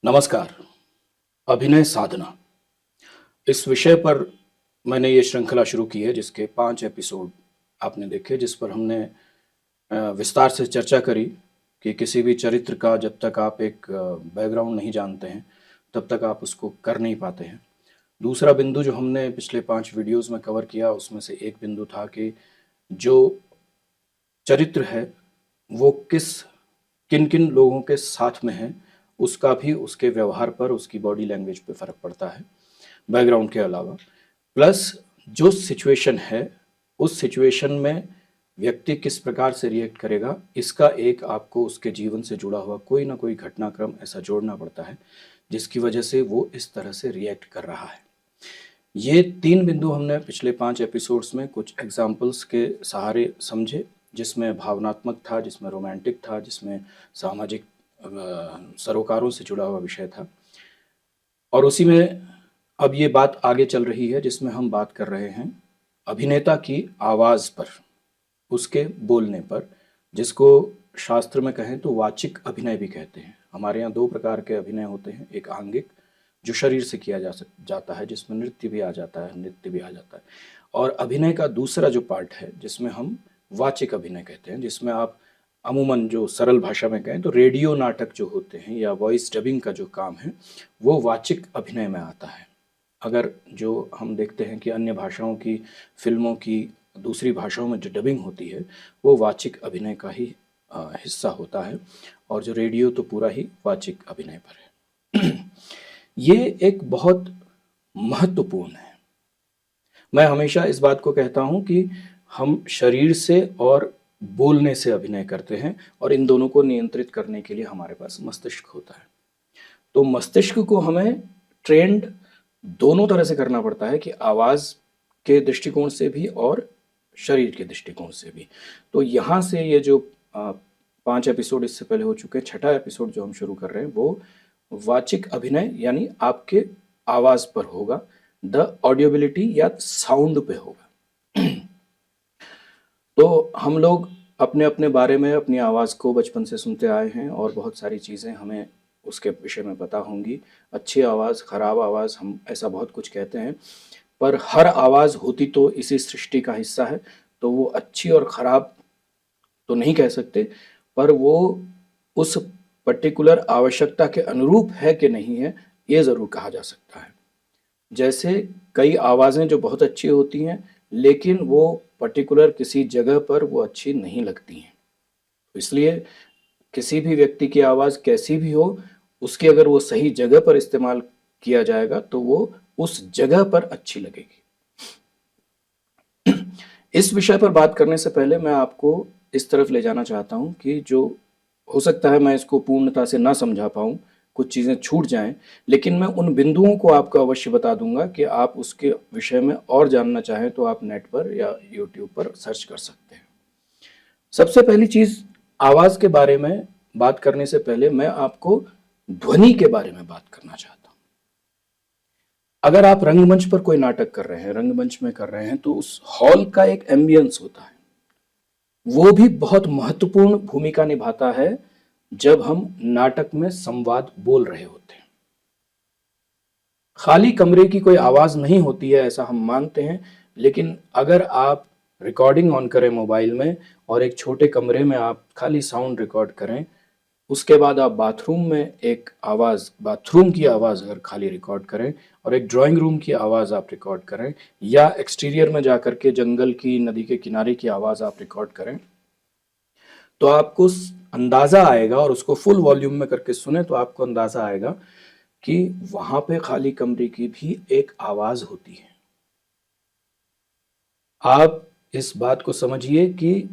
नमस्कार। अभिनय साधना इस विषय पर मैंने ये श्रृंखला शुरू की है जिसके 5 एपिसोड आपने देखे, जिस पर हमने विस्तार से चर्चा करी कि किसी भी चरित्र का जब तक आप एक बैकग्राउंड नहीं जानते हैं तब तक आप उसको कर नहीं पाते हैं। दूसरा बिंदु जो हमने पिछले 5 वीडियोस में कवर किया, उसमें से एक बिंदु था कि जो चरित्र है वो किन किन लोगों के साथ में है, उसका भी उसके व्यवहार पर, उसकी बॉडी लैंग्वेज पे फर्क पड़ता है बैकग्राउंड के अलावा। प्लस जो सिचुएशन है उस सिचुएशन में व्यक्ति किस प्रकार से रिएक्ट करेगा, इसका एक आपको उसके जीवन से जुड़ा हुआ कोई ना कोई घटनाक्रम ऐसा जोड़ना पड़ता है जिसकी वजह से वो इस तरह से रिएक्ट कर रहा है। ये 3 बिंदु हमने पिछले 5 एपिसोड्स में कुछ एग्जाम्पल्स के सहारे समझे, जिसमें भावनात्मक था, जिसमें रोमांटिक था, जिसमें सामाजिक सरोकारों से जुड़ा हुआ विषय था। और उसी में अब ये बात आगे चल रही है जिसमें हम बात कर रहे हैं अभिनेता की आवाज़ पर, उसके बोलने पर, जिसको शास्त्र में कहें तो वाचिक अभिनय भी कहते हैं। हमारे यहाँ 2 प्रकार के अभिनय होते हैं, एक आंगिक जो शरीर से किया जाता है, जिसमें नृत्य भी आ जाता है, नृत्य भी आ जाता है, और अभिनय का दूसरा जो पार्ट है जिसमें हम वाचिक अभिनय कहते हैं, जिसमें आप अमूमन जो सरल भाषा में कहें तो रेडियो नाटक जो होते हैं या वॉइस डबिंग का जो काम है वो वाचिक अभिनय में आता है। अगर जो हम देखते हैं कि अन्य भाषाओं की फिल्मों की दूसरी भाषाओं में जो डबिंग होती है वो वाचिक अभिनय का ही हिस्सा होता है, और जो रेडियो तो पूरा ही वाचिक अभिनय पर है। ये एक बहुत महत्वपूर्ण है। मैं हमेशा इस बात को कहता हूं कि हम शरीर से और बोलने से अभिनय करते हैं, और इन दोनों को नियंत्रित करने के लिए हमारे पास मस्तिष्क होता है। तो मस्तिष्क को हमें ट्रेंड दोनों तरह से करना पड़ता है, कि आवाज़ के दृष्टिकोण से भी और शरीर के दृष्टिकोण से भी। तो यहाँ से ये जो 5 एपिसोड इससे पहले हो चुके, 6ठा एपिसोड जो हम शुरू कर रहे हैं वो वाचिक अभिनय यानी आपके आवाज़ पर होगा, द ऑडियोबिलिटी या साउंड पे होगा। तो हम लोग अपने अपने बारे में अपनी आवाज़ को बचपन से सुनते आए हैं और बहुत सारी चीज़ें हमें उसके विषय में पता होंगी। अच्छी आवाज़, ख़राब आवाज़, हम ऐसा बहुत कुछ कहते हैं, पर हर आवाज़ होती तो इसी सृष्टि का हिस्सा है, तो वो अच्छी और ख़राब तो नहीं कह सकते, पर वो उस पर्टिकुलर आवश्यकता के अनुरूप है कि नहीं है, ये ज़रूर कहा जा सकता है। जैसे कई आवाज़ें जो बहुत अच्छी होती हैं लेकिन वो पर्टिकुलर किसी जगह पर वो अच्छी नहीं लगती हैं, इसलिए किसी भी व्यक्ति की आवाज़ कैसी भी हो, उसकी अगर वो सही जगह पर इस्तेमाल किया जाएगा तो वो उस जगह पर अच्छी लगेगी। इस विषय पर बात करने से पहले मैं आपको इस तरफ ले जाना चाहता हूं कि जो हो सकता है मैं इसको पूर्णता से ना समझा पाऊं, कुछ चीज़ें छूट जाएं, लेकिन मैं उन बिंदुओं को आपको अवश्य बता दूंगा कि आप उसके विषय में और जानना चाहें तो आप नेट पर या यूट्यूब पर सर्च कर सकते हैं। सबसे पहली चीज़, आवाज़ के बारे में बात करने से पहले मैं आपको ध्वनि के बारे में बात करना चाहता हूं। अगर आप रंगमंच पर कोई नाटक कर रहे हैं, रंगमंच में कर रहे हैं, तो उस हॉल का एक एम्बियंस होता है, वो भी बहुत महत्वपूर्ण भूमिका निभाता है जब हम नाटक में संवाद बोल रहे होते हैं। खाली कमरे की कोई आवाज नहीं होती है ऐसा हम मानते हैं, लेकिन अगर आप रिकॉर्डिंग ऑन करें मोबाइल में और एक छोटे कमरे में आप खाली साउंड रिकॉर्ड करें, उसके बाद आप बाथरूम में एक आवाज़, बाथरूम की आवाज़ अगर खाली रिकॉर्ड करें और एक ड्राइंग रूम की आवाज़ आप रिकॉर्ड करें, या एक्सटीरियर में जाकर के जंगल की, नदी के किनारे की आवाज़ आप रिकॉर्ड करें, तो आपको अंदाज़ा आएगा, और उसको फुल वॉल्यूम में करके सुने तो आपको अंदाज़ा आएगा कि वहां पे खाली कमरे की भी एक आवाज़ होती है। आप इस बात को समझिए कि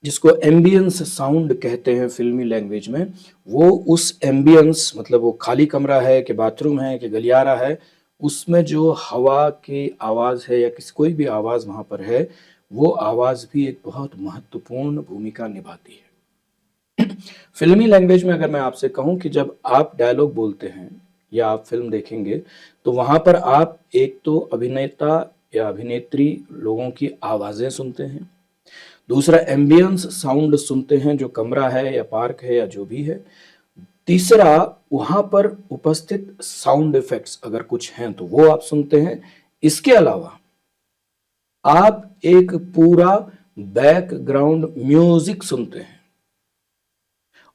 जिसको एम्बियंस साउंड कहते हैं फिल्मी लैंग्वेज में, वो उस एम्बियंस, मतलब वो खाली कमरा है कि बाथरूम है कि गलियारा है, उसमें जो हवा की आवाज़ है या किसी कोई भी आवाज़ वहाँ पर है, वो आवाज़ भी एक बहुत महत्वपूर्ण भूमिका निभाती है। फिल्मी लैंग्वेज में अगर मैं आपसे कहूँ कि जब आप डायलॉग बोलते हैं या आप फिल्म देखेंगे तो वहाँ पर आप एक तो अभिनेता या अभिनेत्री लोगों की आवाज़ें सुनते हैं, दूसरा एम्बियंस साउंड सुनते हैं जो कमरा है या पार्क है या जो भी है, तीसरा, वहां पर उपस्थित साउंड इफेक्ट्स अगर कुछ हैं तो वो आप सुनते हैं। इसके अलावा आप एक पूरा बैकग्राउंड म्यूजिक सुनते हैं।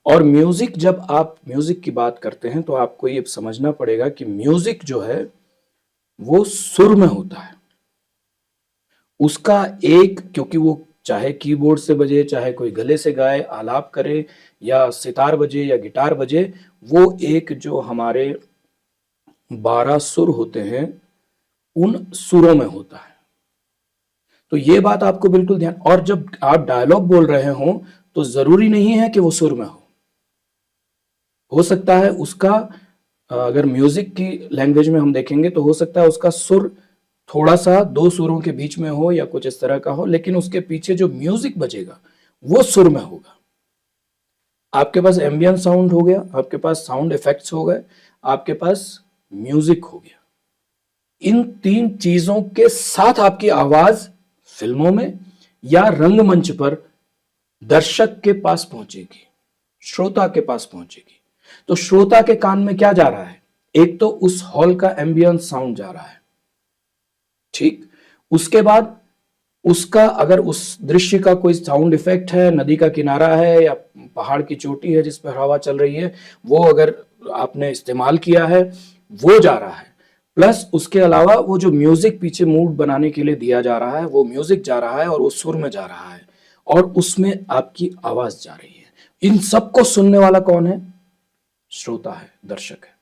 और म्यूजिक, जब आप म्यूजिक की बात करते हैं तो आपको ये समझना पड़ेगा कि म्यूजिक जो है वो सुर में होता है। उसका एक, क्योंकि वो चाहे कीबोर्ड से बजे, चाहे कोई गले से गाए, आलाप करे, या सितार बजे या गिटार बजे, वो एक जो हमारे 12 सुर होते हैं उन सुरों में होता है। तो ये बात आपको बिल्कुल ध्यान। और जब आप डायलॉग बोल रहे हो तो जरूरी नहीं है कि वो सुर में हो सकता है उसका, अगर म्यूजिक की लैंग्वेज में हम देखेंगे तो हो सकता है उसका सुर थोड़ा सा दो सुरों के बीच में हो या कुछ इस तरह का हो, लेकिन उसके पीछे जो म्यूजिक बजेगा वो सुर में होगा। आपके पास एम्बियंट साउंड हो गया, आपके पास साउंड इफेक्ट्स हो गए, आपके पास म्यूजिक हो गया। इन तीन चीजों के साथ आपकी आवाज फिल्मों में या रंगमंच पर दर्शक के पास पहुंचेगी, श्रोता के पास पहुंचेगी। तो श्रोता के कान में क्या जा रहा है? एक तो उस हॉल का एम्बियंस साउंड जा रहा है, ठीक। उसके बाद उसका, अगर उस दृश्य का कोई साउंड इफेक्ट है, नदी का किनारा है या पहाड़ की चोटी है जिस पर हवा चल रही है, वो अगर आपने इस्तेमाल किया है, वो जा रहा है। प्लस उसके अलावा वो जो म्यूजिक पीछे मूड बनाने के लिए दिया जा रहा है, वो म्यूजिक जा रहा है और वो सुर में जा रहा है और उसमें आपकी आवाज जा रही है। इन सबको सुनने वाला कौन है? श्रोता है, दर्शक है।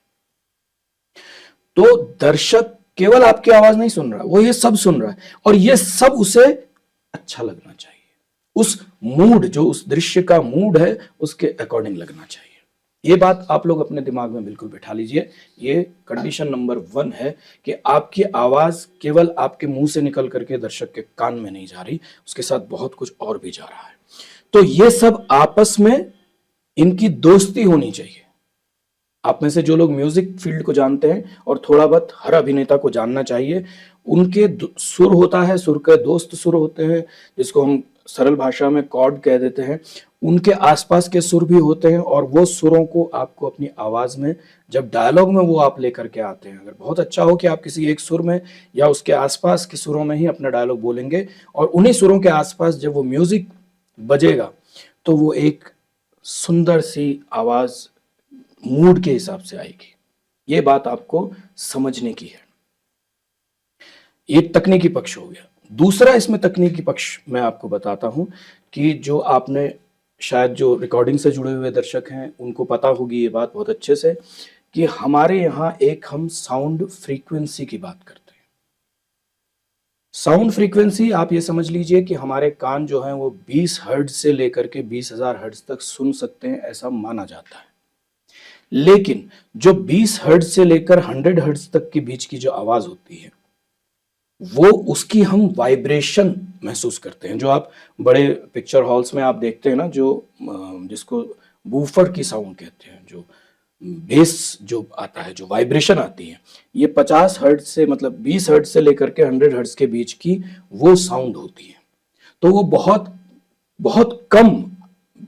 तो दर्शक केवल आपकी आवाज नहीं सुन रहा, वो ये सब सुन रहा है और ये सब उसे अच्छा लगना चाहिए। उस मूड, जो उस दृश्य का मूड है, उसके अकॉर्डिंग लगना चाहिए। ये बात आप लोग अपने दिमाग में बिल्कुल बैठा लीजिए। ये कंडीशन नंबर 1 है कि आपकी आवाज केवल आपके मुंह से निकल करके दर्शक के कान में नहीं जा रही, उसके साथ बहुत कुछ और भी जा रहा है। तो ये सब आपस में इनकी दोस्ती होनी चाहिए। आप में से जो लोग म्यूजिक फील्ड को जानते हैं और थोड़ा बहुत हर अभिनेता को जानना चाहिए, उनके सुर होता है, सुर के दोस्त सुर होते हैं, जिसको हम सरल भाषा में कॉर्ड कह देते हैं। उनके आसपास के सुर भी होते हैं और वो सुरों को आपको अपनी आवाज में, जब डायलॉग में वो आप लेकर के आते हैं, अगर बहुत अच्छा हो कि आप किसी एक सुर में या उसके आसपास के सुरों में ही अपना डायलॉग बोलेंगे और उन्हीं सुरों के आसपास जब वो म्यूजिक बजेगा तो वो एक सुंदर सी आवाज मूड के हिसाब से आएगी। ये बात आपको समझने की है। ये तकनीकी पक्ष हो गया। दूसरा इसमें तकनीकी पक्ष मैं आपको बताता हूं कि जो आपने, शायद जो रिकॉर्डिंग से जुड़े हुए दर्शक हैं उनको पता होगी ये बात बहुत अच्छे से, कि हमारे यहां एक हम साउंड फ्रीक्वेंसी की बात करते हैं। साउंड फ्रीक्वेंसी, आप ये समझ लीजिए कि हमारे कान जो हैं वो 20 हर्ट्ज से लेकर के 20,000 हर्ट्ज तक सुन सकते हैं, ऐसा माना जाता है। लेकिन जो 20 हर्ट्ज से लेकर 100 हर्ट्ज तक के बीच की जो आवाज होती है, वो उसकी हम वाइब्रेशन महसूस करते हैं। जो आप बड़े पिक्चर हॉल्स में आप देखते हैं ना, जो जिसको बूफर की साउंड कहते हैं, जो बेस जो आता है, जो वाइब्रेशन आती है, ये 50 हर्ट्ज से, मतलब 20 हर्ट्ज से लेकर के 100 हर्ट्ज के बीच की वो साउंड होती है। तो वो बहुत बहुत कम,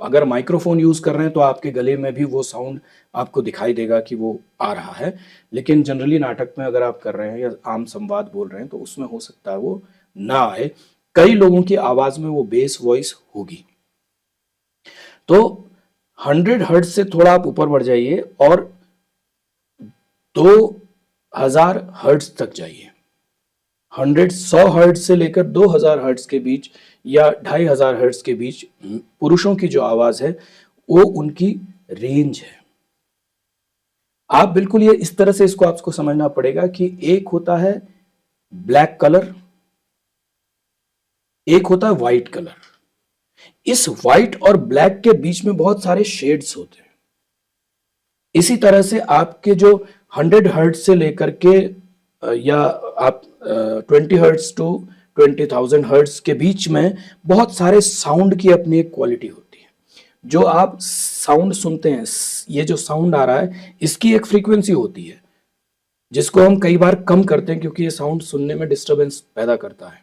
अगर माइक्रोफोन यूज कर रहे हैं तो आपके गले में भी वो साउंड आपको दिखाई देगा कि वो आ रहा है, लेकिन जनरली नाटक में अगर आप कर रहे हैं या आम संवाद बोल रहे हैं तो उसमें हो सकता है वो ना आए। कई लोगों की आवाज में वो बेस वॉइस होगी। तो 100 हर्ट्ज से थोड़ा आप ऊपर बढ़ जाइए और 2000 हर्ट्ज तक जाइए। 100 हर्ट्ज से लेकर 2000 हर्ट्ज के बीच या 2500 हर्ट्ज के बीच पुरुषों की जो आवाज है वो उनकी रेंज है। आप बिल्कुल ये इस तरह से इसको आपको समझना पड़ेगा कि एक होता है ब्लैक कलर, एक होता है व्हाइट कलर। इस व्हाइट और ब्लैक के बीच में बहुत सारे शेड्स होते हैं। इसी तरह से आपके जो 100 हर्ट्ज से लेकर के या आप 20 हर्ट्ज टू 20,000 हर्ट्ज के बीच में बहुत सारे साउंड की अपनी एक क्वालिटी होती है। जो आप साउंड सुनते हैं, ये जो साउंड आ रहा है, इसकी एक फ्रीक्वेंसी होती है जिसको हम कई बार कम करते हैं क्योंकि ये साउंड सुनने में डिस्टरबेंस पैदा करता है।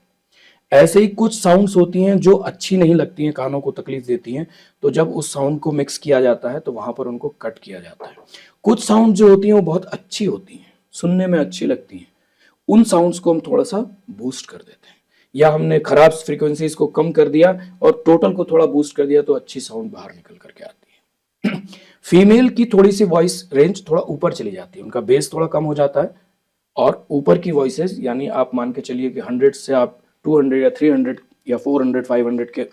ऐसे ही कुछ साउंड्स होती हैं जो अच्छी नहीं लगती हैं, कानों को तकलीफ देती हैं, तो जब उस साउंड को मिक्स किया जाता है तो वहां पर उनको कट किया जाता है। कुछ साउंड जो होती हैं वो बहुत अच्छी होती हैं, सुनने में अच्छी लगती हैं, उन साउंड्स को हम थोड़ा सा बूस्ट कर देते हैं, या हमने खराब फ्रीक्वेंसीज को कम कर दिया और टोटल को थोड़ा बूस्ट कर दिया तो अच्छी साउंड बाहर निकल करके आती है। फीमेल की थोड़ी सी वॉइस रेंज थोड़ा ऊपर चली जाती है, उनका बेस थोड़ा कम हो जाता है, और ऊपर की वॉइसेस यानी आप मान के चलिए कि 100 से आप 200 या 300 या 400 500 के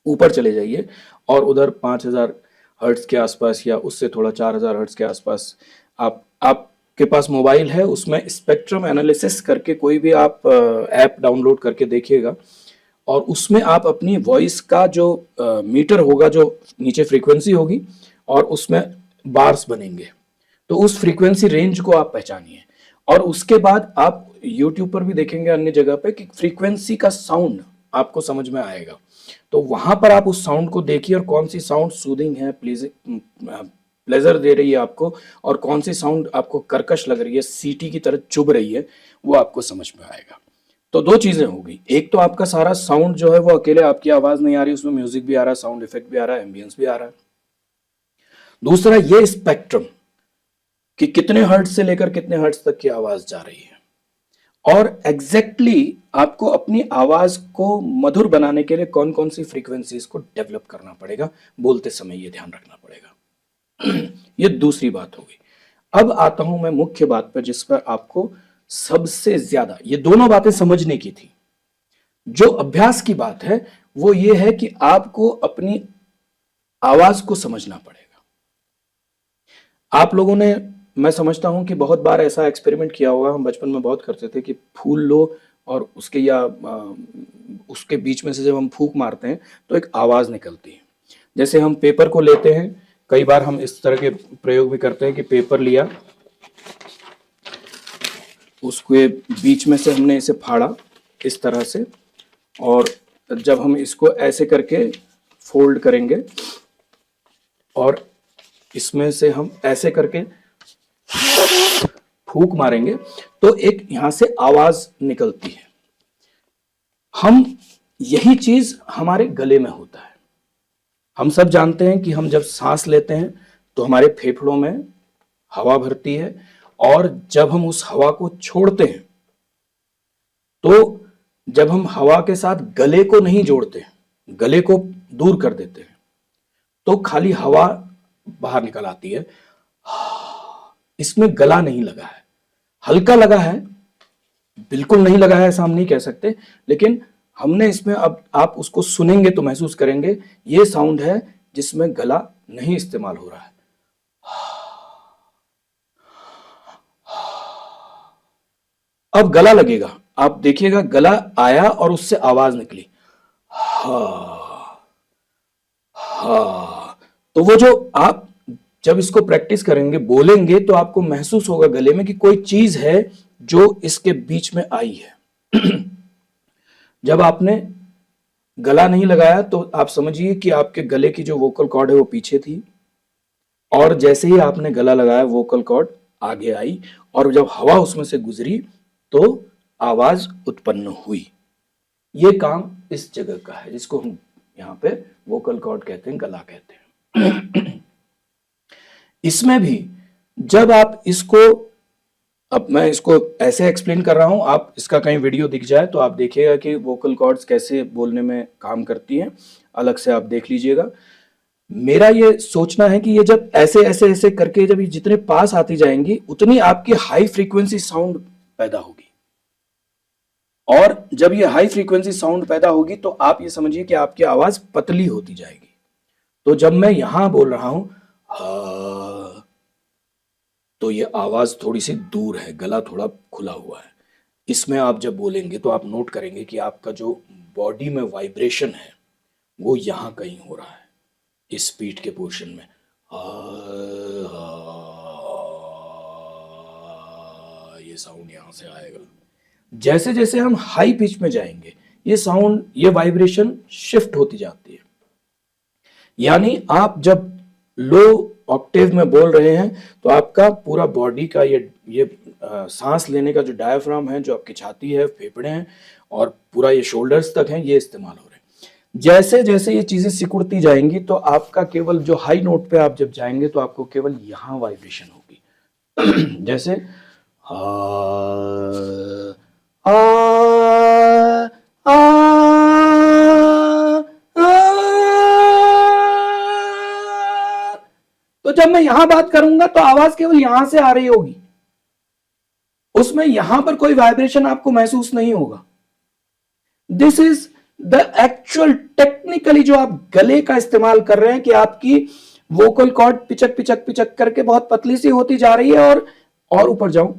ऊपर चले जाइए, और उधर 5000 हर्ट्ज के आसपास या उससे थोड़ा 4000 हर्ट्ज के आसपास आपके पास मोबाइल है, उसमें स्पेक्ट्रम एनालिसिस करके कोई भी आप ऐप डाउनलोड करके देखिएगा, और उसमें आप अपनी वॉइस का जो मीटर होगा, जो नीचे फ्रीक्वेंसी होगी और उसमें बार्स बनेंगे, तो उस फ्रीक्वेंसी रेंज को आप पहचानिए, और उसके बाद आप यूट्यूब पर भी देखेंगे अन्य जगह पे कि फ्रीक्वेंसी का साउंड आपको समझ में आएगा, तो वहां पर आप उस साउंड को देखिए और कौन सी साउंड सूदिंग है, प्लेजर दे रही है आपको, और कौन सी साउंड आपको कर्कश लग रही है, सीटी की तरह चुभ रही है, वो आपको समझ में आएगा। तो दो चीजें होगी, एक तो आपका सारा साउंड जो है वो अकेले आपकी आवाज नहीं आ रही, उसमें म्यूजिक भी आ रहा है, साउंड इफेक्ट भी आ रहा है, एम्बियंस भी आ रहा है। दूसरा ये स्पेक्ट्रम कि कितने हर्ट्ज से लेकर कितने हर्ट्ज तक की आवाज जा रही है, और एग्जैक्टली आपको अपनी आवाज को मधुर बनाने के लिए कौन कौन सी फ्रीक्वेंसीज को डेवलप करना पड़ेगा बोलते समय, ये ध्यान रखना पड़ेगा। ये दूसरी बात होगी। अब आता हूं मैं मुख्य बात पर, जिस पर आपको सबसे ज्यादा, ये दोनों बातें समझने की थी। जो अभ्यास की बात है वो ये है कि आपको अपनी आवाज को समझना पड़ेगा। आप लोगों ने, मैं समझता हूं कि बहुत बार ऐसा एक्सपेरिमेंट किया होगा, हम बचपन में बहुत करते थे कि फूल लो और उसके या उसके बीच में से जब हम फूंक मारते हैं तो एक आवाज निकलती है। जैसे हम पेपर को लेते हैं, कई बार हम इस तरह के प्रयोग भी करते हैं कि पेपर लिया, उसके बीच में से हमने इसे फाड़ा इस तरह से, और जब हम इसको ऐसे करके फोल्ड करेंगे और इसमें से हम ऐसे करके फूंक मारेंगे तो एक यहां से आवाज निकलती है। हम यही चीज हमारे गले में होता है। हम सब जानते हैं कि हम जब सांस लेते हैं तो हमारे फेफड़ों में हवा भरती है, और जब हम उस हवा को छोड़ते हैं तो जब हम हवा के साथ गले को नहीं जोड़ते, गले को दूर कर देते हैं, तो खाली हवा बाहर निकल आती है। इसमें गला नहीं लगा है, हल्का लगा है, बिल्कुल नहीं लगा है ऐसा हम नहीं कह सकते, लेकिन हमने इसमें, अब आप उसको सुनेंगे तो महसूस करेंगे, ये साउंड है जिसमें गला नहीं इस्तेमाल हो रहा है। अब गला लगेगा, आप देखिएगा गला आया और उससे आवाज निकली, हा हा। तो वो जो आप जब इसको प्रैक्टिस करेंगे, बोलेंगे, तो आपको महसूस होगा गले में कि कोई चीज है जो इसके बीच में आई है। जब आपने गला नहीं लगाया तो आप समझिए कि आपके गले की जो वोकल कॉर्ड है वो पीछे थी, और जैसे ही आपने गला लगाया वोकल कॉर्ड आगे आई, और जब हवा उसमें से गुजरी तो आवाज उत्पन्न हुई। ये काम इस जगह का है जिसको हम यहां पे वोकल कॉर्ड कहते हैं, गला कहते हैं। इसमें भी जब आप इसको, अब मैं इसको ऐसे एक्सप्लेन कर रहा हूं, आप इसका कहीं वीडियो दिख जाए तो आप देखिएगा कि वोकल कॉर्ड्स कैसे बोलने में काम करती हैं, अलग से आप देख लीजिएगा। मेरा ये सोचना है कि ये जब ऐसे ऐसे ऐसे करके जब ये जितने पास आती जाएंगी उतनी आपकी हाई फ्रीक्वेंसी साउंड पैदा होगी, और जब ये हाई फ्रीक्वेंसी साउंड पैदा होगी तो आप ये समझिए कि आपकी आवाज पतली होती जाएगी। तो जब मैं यहां बोल रहा हूं तो ये आवाज थोड़ी सी दूर है, गला थोड़ा खुला हुआ है। इसमें आप जब बोलेंगे तो आप नोट करेंगे कि आपका जो बॉडी में वाइब्रेशन है वो यहां कहीं हो रहा है, इस पीठ के पोर्शन में। ये साउंड यहां से आएगा। जैसे जैसे हम हाई पिच में जाएंगे ये साउंड, ये वाइब्रेशन शिफ्ट होती जाती है। यानी आप जब लो ऑक्टेव में बोल रहे हैं तो आपका पूरा बॉडी का ये सांस लेने का जो डायफ्राम है, जो आपकी छाती है, फेफड़े हैं और पूरा ये शोल्डर्स तक है, ये इस्तेमाल हो रहे हैं। जैसे जैसे ये चीजें सिकुड़ती जाएंगी तो आपका केवल जो हाई नोट पे आप जब जाएंगे तो आपको केवल यहां वाइब्रेशन होगी। जैसे आ, आ, आ, तो जब मैं यहां बात करूंगा तो आवाज केवल यहां से आ रही होगी, उसमें यहां पर कोई वाइब्रेशन आपको महसूस नहीं होगा। This is the actual technically जो आप गले का इस्तेमाल कर रहे हैं कि आपकी वोकल कॉर्ड पिचक पिचक पिचक करके बहुत पतली सी होती जा रही है। और ऊपर जाऊं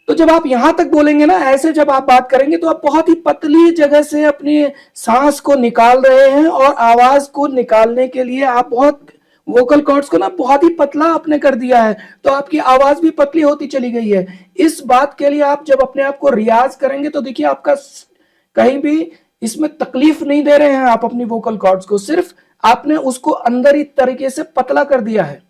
तो जब आप यहां तक बोलेंगे ना, ऐसे जब आप बात करेंगे तो आप बहुत ही पतली जगह से अपनी सांस को निकाल रहे हैं और आवाज को निकालने के लिए आप बहुत वोकल कॉर्ड्स को ना बहुत ही पतला आपने कर दिया है, तो आपकी आवाज भी पतली होती चली गई है। इस बात के लिए आप जब अपने आप को रियाज करेंगे तो देखिए आपका कहीं भी इसमें तकलीफ नहीं दे रहे हैं आप अपनी वोकल कॉर्ड्स को, सिर्फ आपने उसको अंदर ही तरीके से पतला कर दिया है।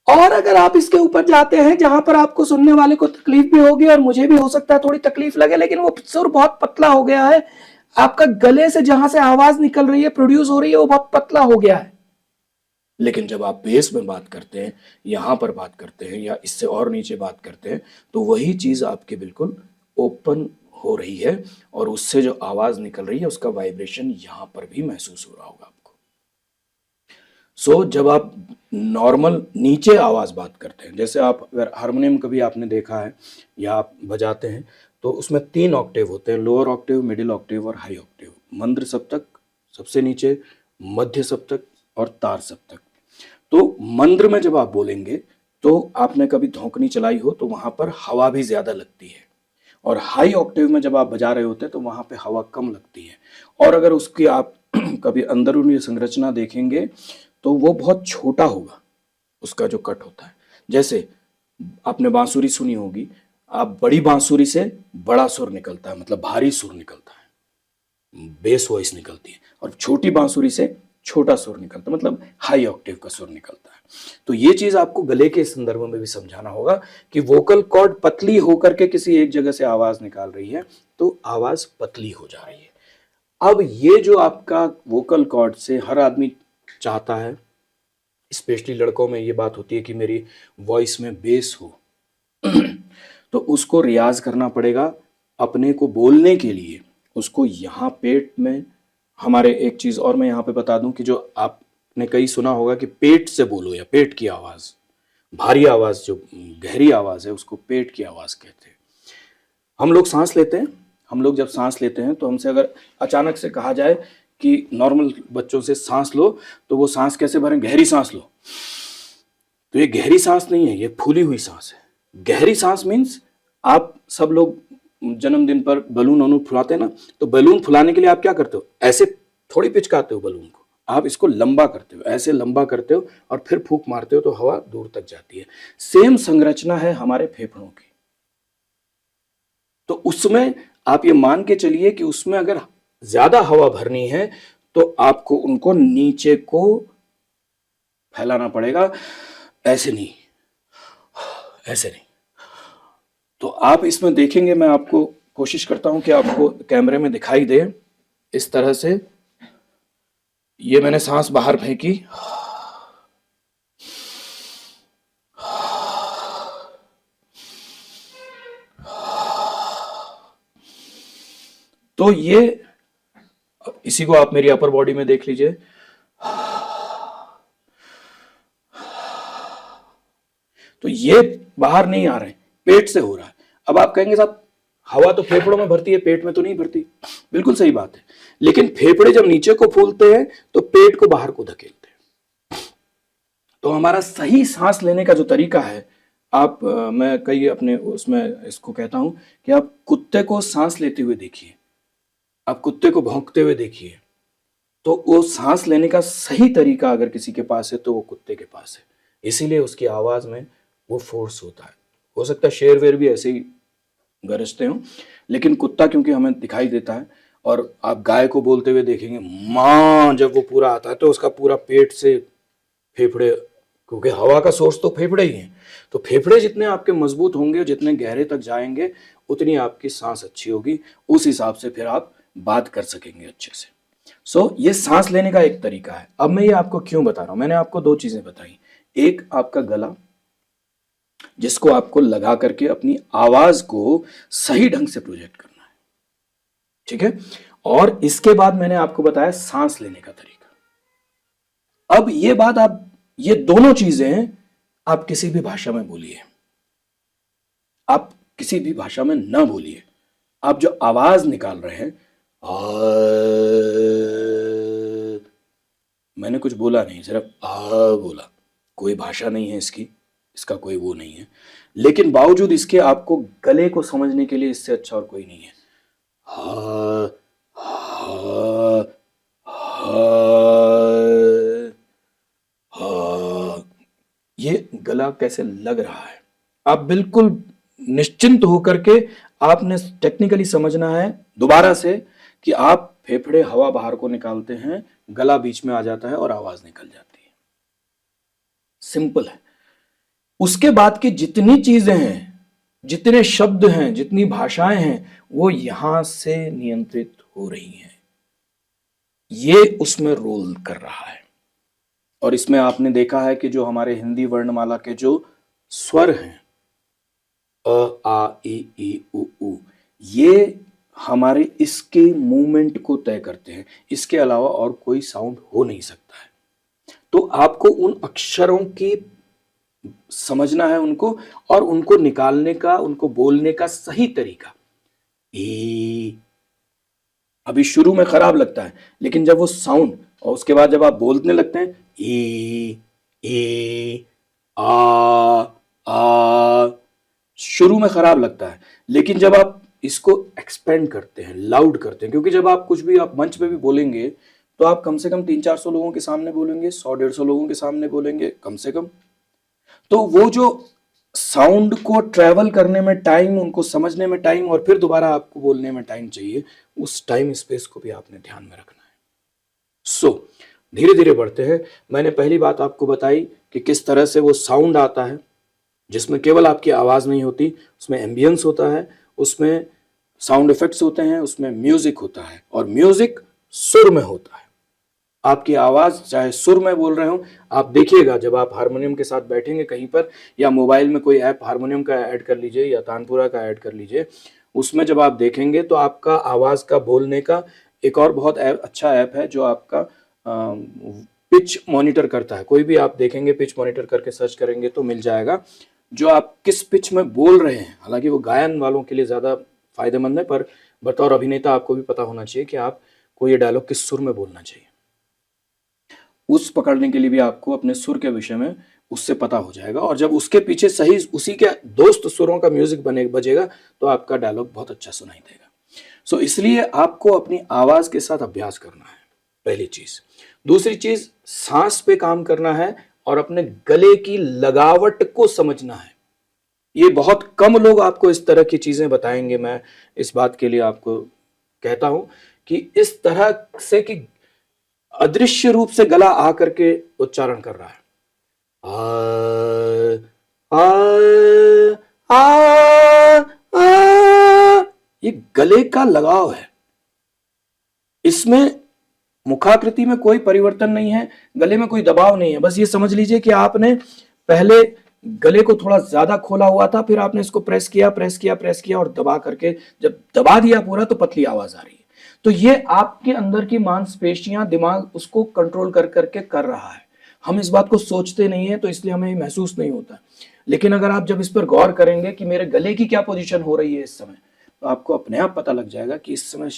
और अगर आप इसके ऊपर जाते हैं जहां पर आपको सुनने वाले को तकलीफ भी होगी और मुझे भी हो सकता है थोड़ी तकलीफ लगे, लेकिन वो सुर बहुत पतला हो गया है, आपका गले से जहां से आवाज निकल रही है, प्रोड्यूस हो रही है, वो बहुत पतला हो गया है। लेकिन जब आप बेस में बात करते हैं, यहां पर बात करते हैं या इससे और नीचे बात करते हैं तो वही चीज आपके बिल्कुल ओपन हो रही है और उससे जो आवाज निकल रही है उसका वाइब्रेशन यहां पर भी महसूस हो रहा होगा आपको। सो जब आप नॉर्मल नीचे आवाज बात करते हैं, जैसे आप अगर हारमोनियम कभी आपने देखा है या आप बजाते हैं तो उसमें 3 ऑक्टेव होते हैं, लोअर ऑक्टेव, मिडिल ऑक्टेव और हाई ऑक्टेव। मंद्र सप्तक सबसे नीचे, मध्य सप्तक और तार सप्तक। तो मंद्र में जब आप बोलेंगे तो आपने कभी धौंकनी चलाई हो तो वहां पर हवा भी ज्यादा लगती है, और हाई ऑक्टेव में जब आप बजा रहे होते हैं तो वहां पे हवा कम लगती है। और अगर उसकी आप कभी अंदरूनी संरचना देखेंगे तो वो बहुत छोटा होगा, उसका जो कट होता है। जैसे आपने बांसुरी सुनी होगी, आप बड़ी बांसुरी से बड़ा सुर निकलता है, मतलब भारी सुर निकलता है, बेस वॉइस निकलती है, और छोटी बांसुरी से छोटा सुर निकलता है, मतलब हाई ऑक्टेव का सुर निकलता है। तो ये चीज आपको गले के संदर्भ में भी समझाना होगा कि वोकल कॉर्ड पतली होकर के किसी एक जगह से आवाज निकाल रही है तो आवाज पतली हो जा रही है। अब ये जो आपका वोकल कॉर्ड से हर आदमी चाहता है, स्पेशली लड़कों में ये बात होती है कि मेरी वॉइस में बेस हो, तो उसको रियाज करना पड़ेगा अपने को बोलने के लिए। उसको यहाँ पेट में, हमारे एक चीज और मैं यहाँ पे बता दूं कि जो आपने कई सुना होगा कि पेट से बोलो या पेट की आवाज, भारी आवाज जो गहरी आवाज है उसको पेट की आवाज कहते हैं। हम लोग सांस लेते हैं, हम लोग जब सांस लेते हैं तो हमसे अगर अचानक से कहा जाए कि नॉर्मल बच्चों से सांस लो तो वो सांस कैसे भरें, गहरी सांस लो, तो ये गहरी सांस नहीं है, ये फूली हुई सांस है। गहरी सांस मीन्स आप सब लोग जन्मदिन पर बलून वलून फुलाते हैं ना, तो बलून फुलाने के लिए आप क्या करते हो, ऐसे थोड़ी पिचकाते हो बलून को, आप इसको लंबा करते हो, ऐसे लंबा करते हो और फिर फूंक मारते हो तो हवा दूर तक जाती है। सेम संरचना है हमारे फेफड़ों की। तो उसमें आप ये मान के चलिए कि उसमें अगर ज्यादा हवा भरनी है तो आपको उनको नीचे को फैलाना पड़ेगा, ऐसे नहीं, ऐसे नहीं। तो आप इसमें देखेंगे, मैं आपको कोशिश करता हूं कि आपको कैमरे में दिखाई दे इस तरह से। ये मैंने सांस बाहर फेंकी, तो ये, इसी को आप मेरी अपर बॉडी में देख लीजिए, तो ये बाहर नहीं आ रहे, पेट से हो रहा है। अब आप कहेंगे साहब हवा तो फेफड़ों में भरती है, पेट में तो नहीं भरती। बिल्कुल सही बात है, लेकिन फेफड़े जब नीचे को फूलते हैं तो पेट को बाहर को धकेलते हैं। तो हमारा सही सांस लेने का जो तरीका है, आप मैं कई अपने उसमें इसको कहता हूं कि आप कुत्ते को सांस लेते हुए देखिए, आप कुत्ते को भौंकते हुए देखिए, तो वो सांस लेने का सही तरीका अगर किसी के पास है तो वो कुत्ते के पास है। इसीलिए उसकी आवाज में वो फोर्स होता है। हो सकता है शेर वेर भी ऐसे ही गरजते हो, लेकिन कुत्ता क्योंकि हमें दिखाई देता है, और आप गाय को बोलते हुए देखेंगे माँ, जब वो पूरा आता है तो उसका पूरा पेट से फेफड़े, क्योंकि हवा का सोर्स तो फेफड़े ही हैं। तो फेफड़े जितने आपके मजबूत होंगे, जितने गहरे तक जाएंगे, उतनी आपकी सांस अच्छी होगी। उस हिसाब से फिर आप बात कर सकेंगे अच्छे से। ये सांस लेने का एक तरीका है। अब मैं ये आपको क्यों बता रहा हूं, मैंने आपको दो चीजें बताई। एक आपका गला, जिसको आपको लगा करके अपनी आवाज को सही ढंग से प्रोजेक्ट करना है, ठीक है। और इसके बाद मैंने आपको बताया सांस लेने का तरीका। अब ये बात आप, ये दोनों चीजें आप किसी भी भाषा में बोलिए, आप किसी भी भाषा में ना बोलिए। आप जो आवाज निकाल रहे हैं, मैंने कुछ बोला नहीं, सिर्फ बोला। कोई भाषा नहीं है इसकी, इसका कोई वो नहीं है, लेकिन बावजूद इसके आपको गले को समझने के लिए इससे अच्छा और कोई नहीं है। हा, हा, हा, ये गला कैसे लग रहा है, आप बिल्कुल निश्चिंत होकर के आपने टेक्निकली समझना है दोबारा से कि आप फेफड़े हवा बाहर को निकालते हैं, गला बीच में आ जाता है और आवाज निकल जाती है। सिंपल है। उसके बाद की जितनी चीजें हैं, जितने शब्द हैं, जितनी भाषाएं हैं, वो यहां से नियंत्रित हो रही हैं। ये उसमें रोल कर रहा है। और इसमें आपने देखा है कि जो हमारे हिंदी वर्णमाला के जो स्वर हैं, अ आ ई उ, ये हमारे इसके मूवमेंट को तय करते हैं। इसके अलावा और कोई साउंड हो नहीं सकता है। तो आपको उन अक्षरों की समझना है उनको, और उनको निकालने का, उनको बोलने का सही तरीका। ई, अभी शुरू में खराब लगता है, लेकिन जब वो साउंड और उसके बाद जब आप बोलने लगते हैं, ई आ, शुरू में खराब लगता है, लेकिन जब आप इसको एक्सपेंड करते हैं, लाउड करते हैं, क्योंकि जब आप कुछ भी, आप मंच पे भी बोलेंगे तो आप कम से कम 300-400 लोगों के सामने बोलेंगे, 100-150 लोगों के सामने बोलेंगे कम से कम। तो वो जो साउंड को ट्रेवल करने में टाइम, उनको समझने में टाइम, और फिर दोबारा आपको बोलने में टाइम चाहिए, उस टाइम स्पेस को भी आपने ध्यान में रखना है। धीरे धीरे बढ़ते हैं। मैंने पहली बात आपको बताई कि किस तरह से वो साउंड आता है, जिसमें केवल आपकी आवाज नहीं होती, उसमें एम्बियंस होता है, उसमें साउंड इफेक्ट्स होते हैं, उसमें म्यूजिक होता है, और म्यूजिक सुर में होता है। आपकी आवाज चाहे सुर में बोल रहे हो, आप देखिएगा जब आप हारमोनियम के साथ बैठेंगे कहीं पर, या मोबाइल में कोई ऐप हारमोनियम का ऐड कर लीजिए या तानपुरा का ऐड कर लीजिए, उसमें जब आप देखेंगे तो आपका आवाज का बोलने का एक और बहुत अच्छा ऐप है जो आपका पिच मॉनिटर करता है। कोई भी आप देखेंगे, पिच मॉनिटर करके सर्च करेंगे तो मिल जाएगा, जो आप किस पिच में बोल रहे हैं। हालांकि वो गायन वालों के लिए ज्यादा फायदेमंद है, पर बतौर अभिनेता आपको भी पता होना चाहिए कि आपको ये डायलॉग किस सुर में बोलना चाहिए। उस पकड़ने के लिए भी आपको अपने सुर के विषय में उससे पता हो जाएगा, और जब उसके पीछे सही उसी के दोस्त सुरों का म्यूजिक बजेगा तो आपका डायलॉग बहुत अच्छा सुनाई देगा। इसलिए आपको अपनी आवाज के साथ अभ्यास करना है, पहली चीज। दूसरी चीज, सांस पे काम करना है और अपने गले की लगावट को समझना है। ये बहुत कम लोग आपको इस तरह की चीजें बताएंगे। मैं इस बात के लिए आपको कहता हूं कि इस तरह से कि अदृश्य रूप से गला आ करके उच्चारण कर रहा है, आ, आ, आ, आ, ये गले का लगाव है। इसमें मुखाकृति में कोई परिवर्तन नहीं है, गले में कोई दबाव नहीं है। बस ये समझ लीजिए कि आपने पहले गले को थोड़ा ज्यादा खोला हुआ था, फिर आपने इसको प्रेस किया और दबा करके जब दबा दिया पूरा तो पतली आवाज आ रही है। तो ये आपके अंदर की मांसपेशियां, दिमाग उसको कंट्रोल कर करके कर रहा है। हम इस बात को सोचते नहीं है तो इसलिए हमें महसूस नहीं होता। लेकिन अगर आप जब इस पर गौर करेंगे कि मेरे गले की क्या पोजीशन हो रही है इस समय, तो आपको अपने आप पता लग जाएगा कि इस समय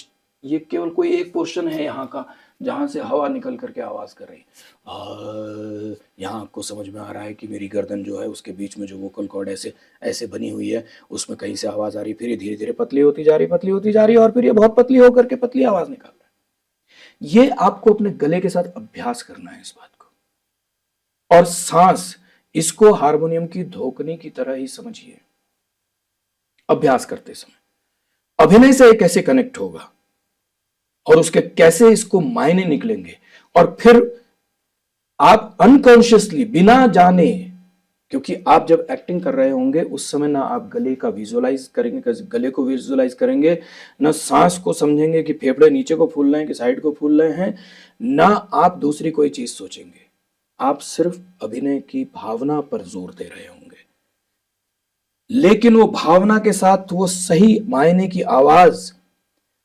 ये केवल कोई एक पोर्शन है यहाँ का जहां से हवा निकल करके आवाज कर रही है। यहाँ आपको समझ में आ रहा है कि मेरी गर्दन जो है उसके बीच में जो वोकल कॉर्ड ऐसे ऐसे बनी हुई है, उसमें कहीं से आवाज आ रही, फिर ये धीरे धीरे पतली होती जा रही, और फिर ये बहुत पतली होकर के पतली आवाज निकाल रहा है। ये आपको अपने गले के साथ अभ्यास करना है इस बात को। और सांस, इसको हारमोनियम की धोकनी की तरह ही समझिए। अभ्यास करते समय अभिनय से ये कैसे कनेक्ट होगा और उसके कैसे इसको मायने निकलेंगे, और फिर आप अनकॉन्शियसली बिना जाने, क्योंकि आप जब एक्टिंग कर रहे होंगे उस समय ना आप गले का विजुअलाइज करेंगे, गले को विजुअलाइज करेंगे, ना सांस को समझेंगे कि फेफड़े नीचे को फूल रहे हैं कि साइड को फूल रहे हैं, ना आप दूसरी कोई चीज सोचेंगे। आप सिर्फ अभिनय की भावना पर जोर दे रहे होंगे, लेकिन वो भावना के साथ वो सही मायने की आवाज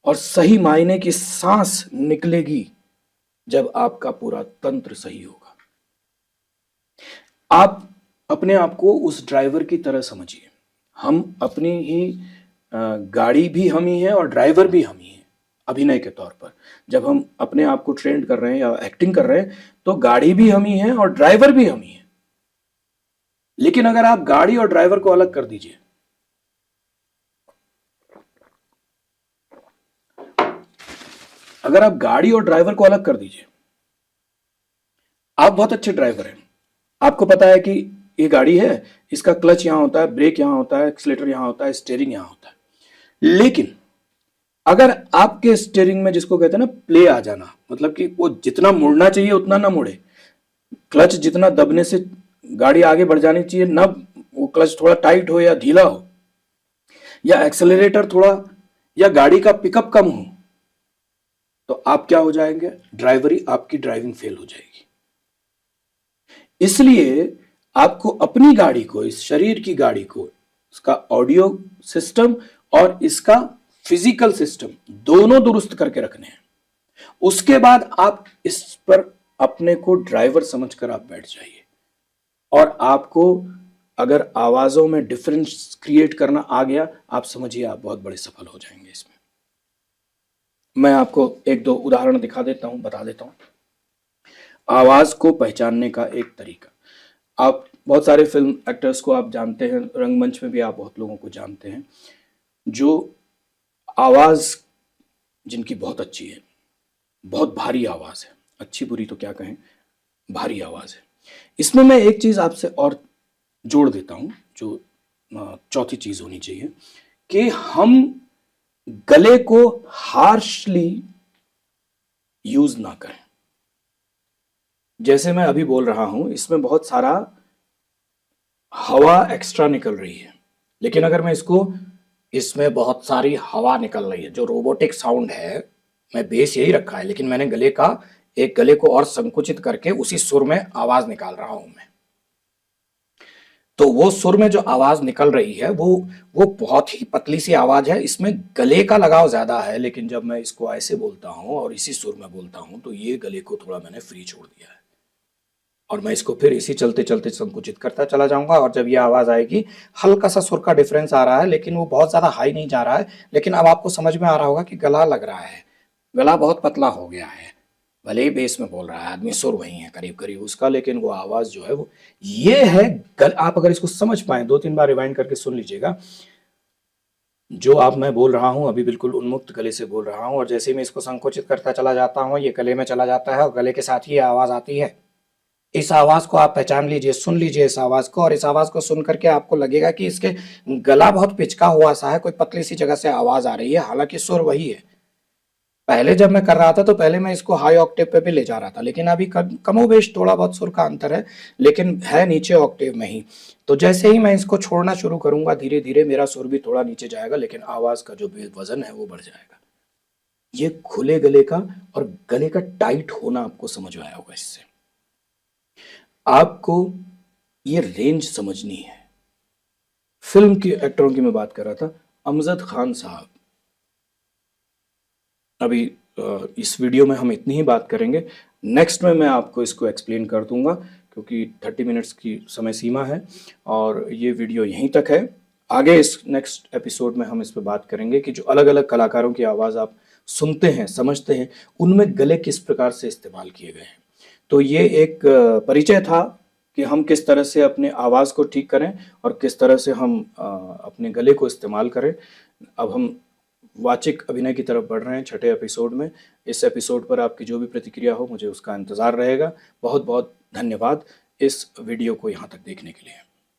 और सही मायने की सांस निकलेगी जब आपका पूरा तंत्र सही होगा। आप अपने आप को उस ड्राइवर की तरह समझिए। हम अपनी ही गाड़ी भी हम ही हैं और ड्राइवर भी हम ही हैं अभिनय के तौर पर। जब हम अपने आप को ट्रेन कर रहे हैं या एक्टिंग कर रहे हैं तो गाड़ी भी हम ही हैं और ड्राइवर भी हम ही हैं। लेकिन अगर आप गाड़ी और ड्राइवर को अलग कर दीजिए, अगर आप गाड़ी और ड्राइवर को अलग कर दीजिए, आप बहुत अच्छे ड्राइवर हैं, आपको पता है कि ये गाड़ी है, इसका क्लच यहां होता है, ब्रेक यहां होता है, एक्सीलेटर यहां होता है, स्टीयरिंग यहां होता है। लेकिन अगर आपके स्टीयरिंग में, जिसको कहते हैं ना प्ले आ जाना, मतलब कि वो जितना मुड़ना चाहिए उतना ना मुड़े, क्लच जितना दबने से गाड़ी आगे बढ़ जानी चाहिए ना, वो क्लच थोड़ा टाइट हो या ढीला हो, या एक्सेलरेटर थोड़ा, या गाड़ी का पिकअप कम हो, तो आप क्या हो जाएंगे, ड्राइवरी, आपकी ड्राइविंग फेल हो जाएगी। इसलिए आपको अपनी गाड़ी को, इस शरीर की गाड़ी को, इसका ऑडियो सिस्टम और इसका फिजिकल सिस्टम दोनों दुरुस्त करके रखने हैं। उसके बाद आप इस पर अपने को ड्राइवर समझकर आप बैठ जाइए, और आपको अगर आवाजों में डिफरेंस क्रिएट करना आ गया, आप समझिए आप बहुत बड़े सफल हो जाएंगे इसमें। मैं आपको एक दो उदाहरण दिखा देता हूं, बता देता हूं आवाज को पहचानने का एक तरीका। आप बहुत सारे फिल्म एक्टर्स को आप जानते हैं, रंगमंच में भी आप बहुत लोगों को जानते हैं जो आवाज जिनकी बहुत अच्छी है, बहुत भारी आवाज है, अच्छी बुरी तो क्या कहें, भारी आवाज है। इसमें मैं एक चीज आपसे और जोड़ देता हूं, जो चौथी चीज होनी चाहिए कि हम गले को हार्शली यूज ना करें। जैसे मैं अभी बोल रहा हूं, इसमें बहुत सारा हवा एक्स्ट्रा निकल रही है, लेकिन अगर मैं इसमें बहुत सारी हवा निकल रही है, जो रोबोटिक साउंड है, मैं बेस यही रखा है, लेकिन मैंने गले को और संकुचित करके उसी सुर में आवाज निकाल रहा हूं मैं। तो वो सुर में जो आवाज निकल रही है वो बहुत ही पतली सी आवाज है, इसमें गले का लगाव ज्यादा है, लेकिन जब मैं इसको ऐसे बोलता हूं और इसी सुर में बोलता हूं तो ये गले को थोड़ा मैंने फ्री छोड़ दिया है, और मैं इसको फिर इसी चलते चलते संकुचित करता चला जाऊंगा। और जब ये आवाज आएगी, हल्का सा सुर का डिफरेंस आ रहा है, लेकिन वो बहुत ज्यादा हाई नहीं जा रहा है, लेकिन अब आपको समझ में आ रहा होगा कि गला लग रहा है, गला बहुत पतला हो गया है। भले ही बेस में बोल रहा है आदमी, सुर वही है करीब करीब उसका, लेकिन वो आवाज जो है वो ये है। आप अगर इसको समझ पाए, 2-3 बार रिवाइंड करके सुन लीजिएगा, जो आप मैं बोल रहा हूं अभी बिल्कुल उन्मुक्त गले से बोल रहा हूं, और जैसे ही मैं इसको संकुचित करता चला जाता हूं, ये गले में चला जाता है और गले के साथ ही ये आवाज आती है। इस आवाज को आप पहचान लीजिए, सुन लीजिए इस आवाज को, और इस आवाज को सुन करके आपको लगेगा कि इसके गला बहुत पिचका हुआ सा है, कोई पतली सी जगह से आवाज आ रही है, हालांकि सुर वही है। पहले जब मैं कर रहा था तो पहले मैं इसको हाई ऑक्टेव पे भी ले जा रहा था, लेकिन अभी कमोबेश थोड़ा बहुत सुर का अंतर है, लेकिन है नीचे ऑक्टेव में ही। तो जैसे ही मैं इसको छोड़ना शुरू करूंगा, धीरे धीरे मेरा सुर भी थोड़ा नीचे जाएगा, लेकिन आवाज का जो वजन है वो बढ़ जाएगा। ये खुले गले का और गले का टाइट होना आपको समझ में आया होगा। इससे आपको ये रेंज समझनी है। फिल्म के एक्टरों की मैं बात कर रहा था, अमजद खान साहब। अभी इस वीडियो में हम इतनी ही बात करेंगे, नेक्स्ट में मैं आपको इसको एक्सप्लेन कर दूंगा, क्योंकि 30 मिनट्स की समय सीमा है और ये वीडियो यहीं तक है। आगे इस नेक्स्ट एपिसोड में हम इस पर बात करेंगे कि जो अलग अलग कलाकारों की आवाज़ आप सुनते हैं, समझते हैं, उनमें गले किस प्रकार से इस्तेमाल किए गए हैं। तो ये एक परिचय था कि हम किस तरह से अपने आवाज़ को ठीक करें और किस तरह से हम अपने गले को इस्तेमाल करें। अब हम वाचिक अभिनय की तरफ बढ़ रहे हैं 6ठे एपिसोड में। इस एपिसोड पर आपकी जो भी प्रतिक्रिया हो, मुझे उसका इंतज़ार रहेगा। बहुत बहुत धन्यवाद इस वीडियो को यहाँ तक देखने के लिए।